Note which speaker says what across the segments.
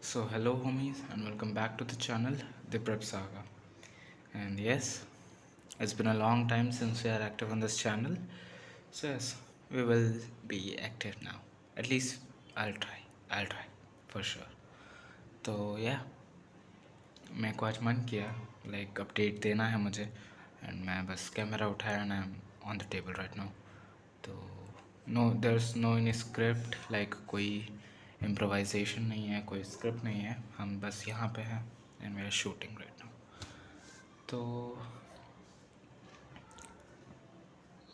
Speaker 1: So hello homies and welcome back to the channel The Prep Saga. And yes, it's been a long time since we are active on this channel. So yes, we will be active now. At least I'll try for sure. तो या मेरे को आज मन किया like update देना है मुझे एंड मैं बस कैमरा उठाया and I am on the table right now. तो no there is no in script like कोई इम्प्रोवाइजेशन नहीं है, कोई स्क्रिप्ट नहीं है, हम बस यहाँ पे हैं and we are shooting right now. तो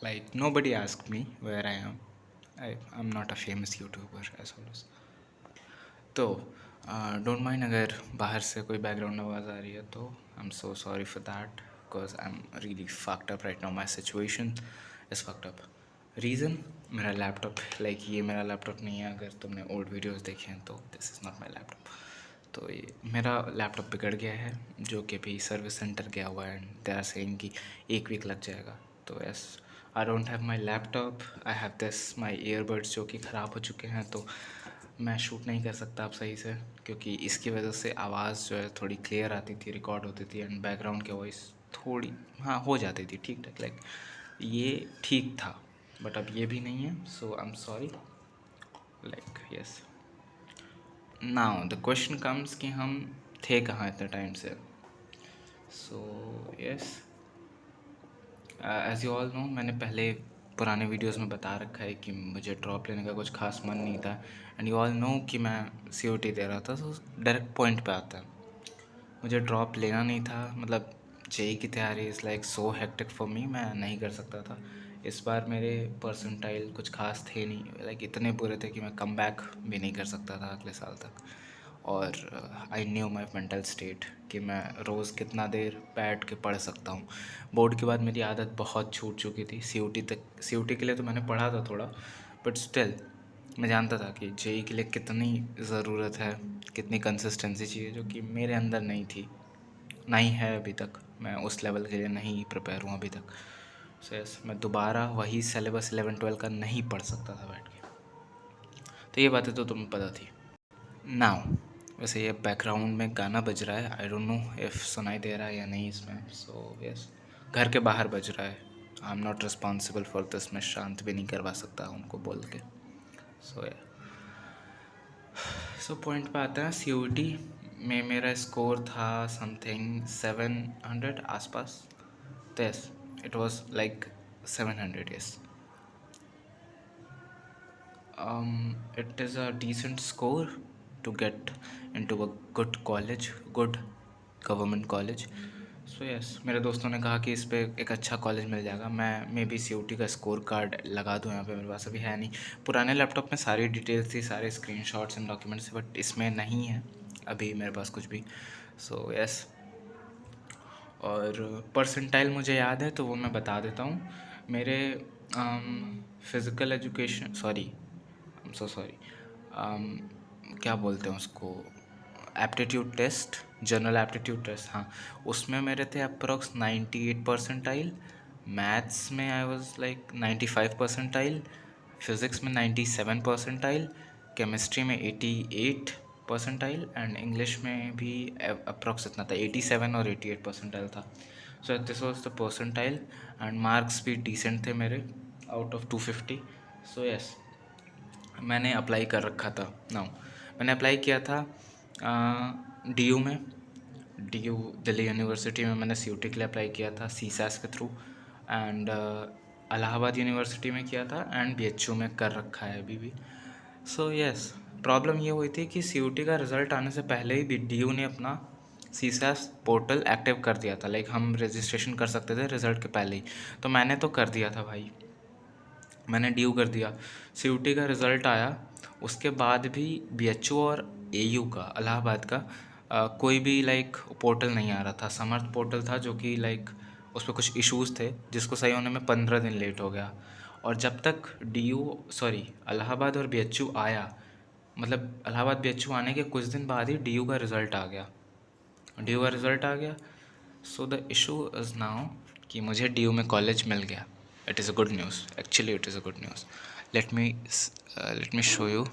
Speaker 1: like nobody asked me where I am. I'm not a famous YouTuber as always. तो डोंट माइंड अगर बाहर से कोई बैकग्राउंड आवाज़ आ रही है तो आई am so sorry for that because I am really fucked up right now. My situation is fucked up. Reason मेरा लैपटॉप, लाइक ये मेरा लैपटॉप नहीं है. अगर तुमने ओल्ड वीडियोस देखे हैं तो this is not my laptop. तो ये मेरा लैपटॉप बिगड़ गया है जो कि अभी सर्विस सेंटर गया हुआ है एंड दे आर सेइंग कि 1 वीक लग जाएगा. तो yes, I don't have my laptop, I have this my earbuds जो कि ख़राब हो चुके हैं. तो मैं शूट नहीं कर सकता अब सही से क्योंकि इसकी वजह से आवाज़ जो है थोड़ी क्लियर आती थी, रिकॉर्ड होती थी एंड बैकग्राउंड की वॉइस थोड़ी हाँ हो जाती थी ठीक ठाक. लाइक ये ठीक था बट अब ये भी नहीं है. So I am sorry. Like yes, now the question comes कि हम थे कहाँ इतने टाइम से. So yes, as you all know, मैंने पहले पुराने वीडियोस में बता रखा है कि मुझे ड्रॉप लेने का कुछ खास मन नहीं था एंड यू ऑल नो कि मैं COT दे रहा था. तो डायरेक्ट पॉइंट पे आता है, मुझे ड्रॉप लेना नहीं था. मतलब JEE की तैयारी is like so hectic for me, मैं नहीं कर सकता था. इस बार मेरे परसेंटाइल कुछ खास थे नहीं, लाइक इतने बुरे थे कि मैं कम बैक भी नहीं कर सकता था अगले साल तक. और I knew my mental state कि मैं रोज़ कितना देर बैठ के पढ़ सकता हूँ. बोर्ड के बाद मेरी आदत बहुत छूट चुकी थी. COT के लिए तो मैंने पढ़ा था थोड़ा, बट स्टिल मैं जानता था कि JEE के लिए कितनी ज़रूरत है, कितनी कंसिस्टेंसी चाहिए जो कि मेरे अंदर नहीं थी, नहीं है अभी तक. मैं उस लेवल के लिए नहीं प्रिपेयर हूँ अभी तक. सो यस, मैं दोबारा वही सिलेबस 11-12 का नहीं पढ़ सकता था बैठ के. तो ये बातें तो तुम्हें पता थी. नाउ वैसे ये बैकग्राउंड में गाना बज रहा है, आई डोंट नो इफ़ सुनाई दे रहा है या नहीं इसमें. सो यस, घर के बाहर बज रहा है. I am not responsible for this, मैं शांत भी नहीं करवा सकता उनको बोल के. सो या सो पॉइंट पे आता है. COT में मेरा स्कोर था समथिंग 700 आसपास. तो yes, it was like 700. Yes, it is a decent score to get into a good college, good government college. So yes, मेरे दोस्तों ने कहा कि इस पर एक अच्छा कॉलेज मिल जाएगा. मैं मे बी COT का स्कोर कार्ड लगा दूँ यहाँ पे. मेरे पास अभी है नहीं. पुराने लैपटॉप में सारी डिटेल्स थी, सारे स्क्रीनशॉट्स एंड डॉक्यूमेंट्स, बट इसमें नहीं है अभी मेरे पास कुछ भी. सो यस, और परसेंटाइल मुझे याद है तो वो मैं बता देता हूँ. मेरे physical education, sorry I am so sorry, क्या बोलते हैं उसको, aptitude test, general aptitude test, हाँ, उसमें मेरे थे अप्रॉक्स 98 परसेंटाइल. मैथ्स में I was like 95 percentile. Physics में 97 परसेंटाइल. केमिस्ट्री में 88 परसेंटाइल एंड इंग्लिश में भी अप्रॉक्स इतना था, 87 और 88 परसेंटाइल था. So this was the percentile and marks भी डिसेंट थे मेरे आउट ऑफ 250. सो यस, मैंने अप्लाई कर रखा था. नाउ मैंने अप्लाई किया था DU में, DU दिल्ली यूनिवर्सिटी में. मैंने COT के लिए अप्लाई किया था CSAS के थ्रू एंड इलाहाबाद यूनिवर्सिटी में किया था एंड BHU में कर रखा है अभी भी. सो यस, प्रॉब्लम ये हुई थी कि COT का रिज़ल्ट आने से पहले ही DU ने अपना CSAS पोर्टल एक्टिव कर दिया था. लाइक हम रजिस्ट्रेशन कर सकते थे रिज़ल्ट के पहले ही. तो मैंने तो कर दिया था भाई, मैंने DU कर दिया. COT का रिज़ल्ट आया, उसके बाद भी BHU और AU का, इलाहाबाद का कोई भी लाइक पोर्टल नहीं आ रहा था. समर्थ पोर्टल था जो कि लाइक उस पर कुछ इश्यूज़ थे जिसको सही होने में 15 दिन लेट हो गया. और जब तक इलाहाबाद और BHU आया, मतलब इलाहाबाद BHU आने के कुछ दिन बाद ही DU का रिज़ल्ट आ गया. DU का रिज़ल्ट आ गया. So the issue is now कि मुझे DU में कॉलेज मिल गया. It is a good news, actually it is a good news. Let me show you.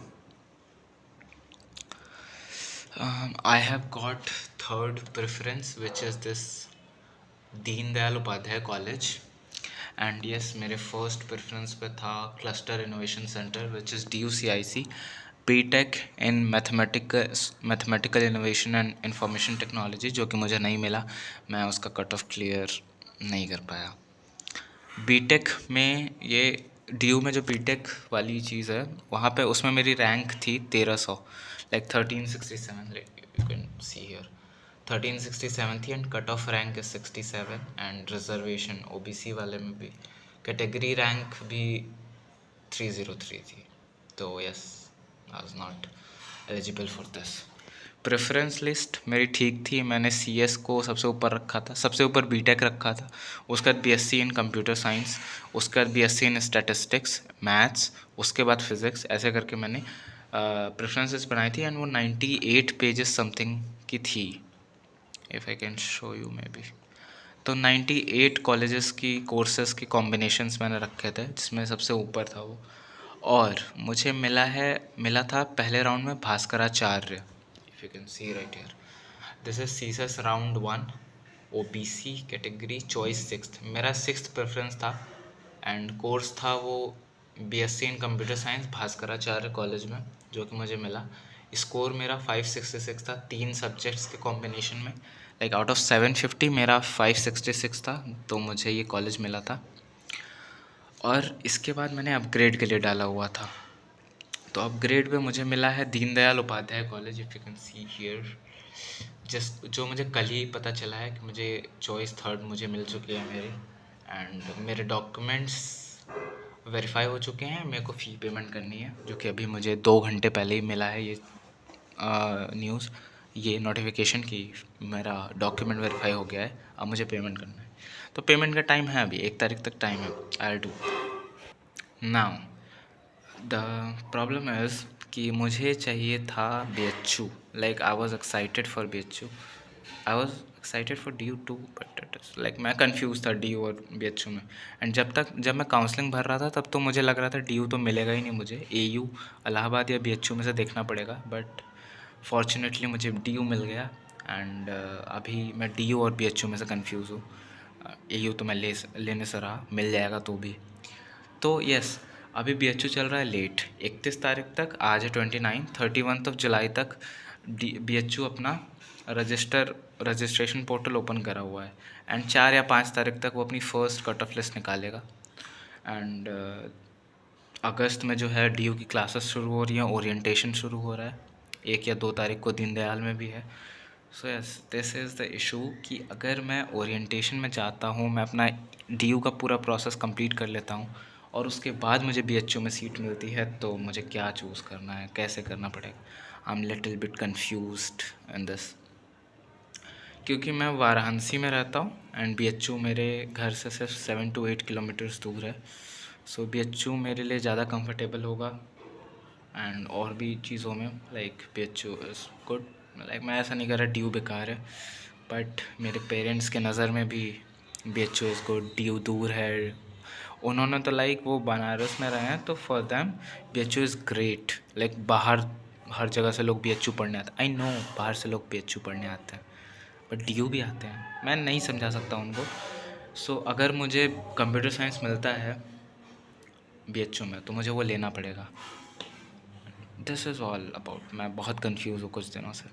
Speaker 1: I have got third preference, which is this Deen Dayal Upadhyaya college. And yes, मेरे first preference पे था cluster innovation centre which is DUCIC, BTech in mathematical innovation and information technology, जो कि मुझे नहीं मिला. मैं उसका कट ऑफ क्लियर नहीं कर पाया. बीटेक में ये DU में जो बीटेक वाली चीज़ है वहाँ पे उसमें मेरी रैंक थी 1300, like 1367, you can see here 1367 थी. And cut off rank is 67. And reservation OBC वाले में भी कैटेगरी रैंक भी 303 थी. तो yes, I was not eligible for this. Preference list मेरी ठीक थी. मैंने CS को सबसे ऊपर रखा था, सबसे ऊपर बीटेक रखा था, उसके बाद BSc इन कंप्यूटर साइंस, उसके बाद BSc इन स्टैटिस्टिक्स मैथ्स, उसके बाद फिज़िक्स. ऐसे करके मैंने प्रेफरेंसेस बनाई थी. एंड वो 98 पेजेस समथिंग की थी. If I can show you may be. तो 98 कॉलेजेस की कोर्सेज़ की कॉम्बिनेशंस मैंने रखे थे, जिसमें सबसे ऊपर था वो. और मुझे मिला था पहले राउंड में Bhaskaracharya. If you can see right here, this is CSAS round 1, OBC category, choice 6th. मेरा 6th प्रेफरेंस था. एंड कोर्स था वो BSc इन कंप्यूटर साइंस भास्कराचार्य कॉलेज में, जो कि मुझे मिला. स्कोर मेरा 566 था, 3 सब्जेक्ट्स के कॉम्बिनेशन में. लाइक आउट ऑफ 750 मेरा 566 था, तो मुझे ये कॉलेज मिला था. और इसके बाद मैंने अपग्रेड के लिए डाला हुआ था. तो अपग्रेड पे मुझे मिला है Deendayal Upadhyaya college. If you can see here, just जो मुझे कल ही पता चला है कि मुझे चॉइस थर्ड मुझे मिल चुकी है मेरी. एंड मेरे डॉक्यूमेंट्स वेरीफाई हो चुके हैं. मेरे को फ़ी पेमेंट करनी है, जो कि अभी मुझे 2 घंटे पहले ही मिला है ये न्यूज़, ये नोटिफिकेशन की मेरा डॉक्यूमेंट वेरीफाई हो गया है, अब मुझे पेमेंट करना है. तो पेमेंट का टाइम है, अभी 1 तारीख तक टाइम है. I do now. The problem is कि मुझे चाहिए था BHU. Like I was excited for BHU. I was excited for DU too, but it is like मैं कंफ्यूज था DU और BHU में. एंड जब मैं काउंसलिंग भर रहा था तब तो मुझे लग रहा था DU तो मिलेगा ही नहीं मुझे, AU इलाहाबाद या BHU में से देखना पड़ेगा. बट फॉर्चुनेटली मुझे DU मिल गया. एंड अभी मैं DU और BHU में से कंफ्यूज हूँ. AU तो मैं लेने से रहा, मिल जाएगा तो भी. तो यस, अभी BHU चल रहा है लेट. 31 तारीख तक, आज है 29, 31 ऑफ जुलाई तक BHU अपना रजिस्ट्रेशन पोर्टल ओपन करा हुआ है. एंड 4 या 5 तारीख तक वो अपनी फ़र्स्ट कट ऑफ लिस्ट निकालेगा. एंड अगस्त में जो है DU की क्लासेस शुरू हो रही हैं, ओरिएंटेशन शुरू हो रहा है. 1 या 2 तारीख को दीनदयाल में भी है. So yes, this is the issue कि अगर मैं ओरिएंटेशन में जाता हूँ, मैं अपना DU का पूरा प्रोसेस कंप्लीट कर लेता हूँ और उसके बाद मुझे BHU में सीट मिलती है, तो मुझे क्या चूज़ करना है, कैसे करना पड़ेगा. I am little bit confused in this, क्योंकि मैं वाराणसी में रहता हूँ एंड BHU मेरे घर से सिर्फ 7 to 8 किलोमीटर्स दूर है. सो BHU मेरे लिए ज़्यादा कंफर्टेबल होगा. एंड और भी चीज़ों में like BHU is good. Like मैं ऐसा नहीं कर रहा DU बेकार है, बट मेरे पेरेंट्स के नज़र में भी BHU इज़ गुड. DU दूर है, उन्होंने तो लाइक वो बनारस में रहे हैं, तो for them BHU is great. Like बाहर हर जगह से लोग BHU पढ़ने आते हैं. आई नो बाहर से लोग BHU पढ़ने आते हैं, बट DU भी आते हैं. मैं नहीं समझा सकता उनको. सो अगर मुझे कंप्यूटर साइंस मिलता है BHU में तो मुझे वो लेना पड़ेगा. This is all about. मैं बहुत कंफ्यूज हूँ कुछ दिनों से.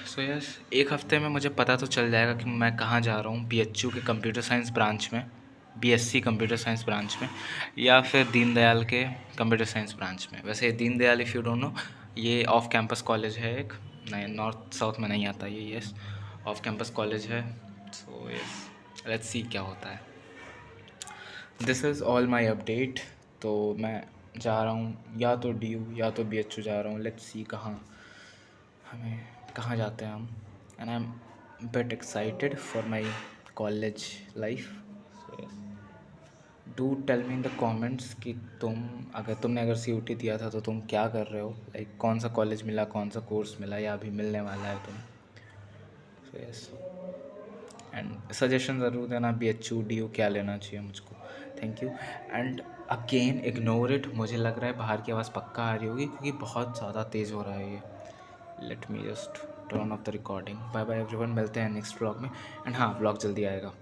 Speaker 1: सो यस, एक हफ्ते में मुझे पता तो चल जाएगा कि मैं कहाँ जा रहा हूँ. BHU के कंप्यूटर साइंस ब्रांच में, BSc कंप्यूटर साइंस ब्रांच में, या फिर दीनदयाल के कंप्यूटर साइंस ब्रांच में. वैसे Deendayal, if you don't know, ये ऑफ कैंपस कॉलेज है एक. नहीं, नॉर्थ साउथ में नहीं आता ये. यस, ऑफ कैंपस कॉलेज है. सो यस, लेट्स सी क्या होता है. This is all my update. तो मैं जा रहा हूँ या तो DU या तो BHU जा रहा हूँ. लेट्स सी हमें कहाँ जाते हैं हम. And I am bit excited for my college life. Do tell me in the comments कि तुमने अगर CUT दिया था तो तुम क्या कर रहे हो. लाइक कौन सा कॉलेज मिला, कौन सा कोर्स मिला, या अभी मिलने वाला है तुम्हें. सो यस, एंड सजेशन ज़रूर देना BHU DU क्या लेना चाहिए मुझको. Thank you. And again ignore it. मुझे लग रहा है बाहर की आवाज़ पक्का आ रही होगी क्योंकि बहुत ज़्यादा तेज़ हो रहा है ये। Let me just turn off the recording. Bye bye everyone, मिलते हैं नेक्स्ट व्लॉग में। एंड हाँ, व्लॉग जल्दी आएगा।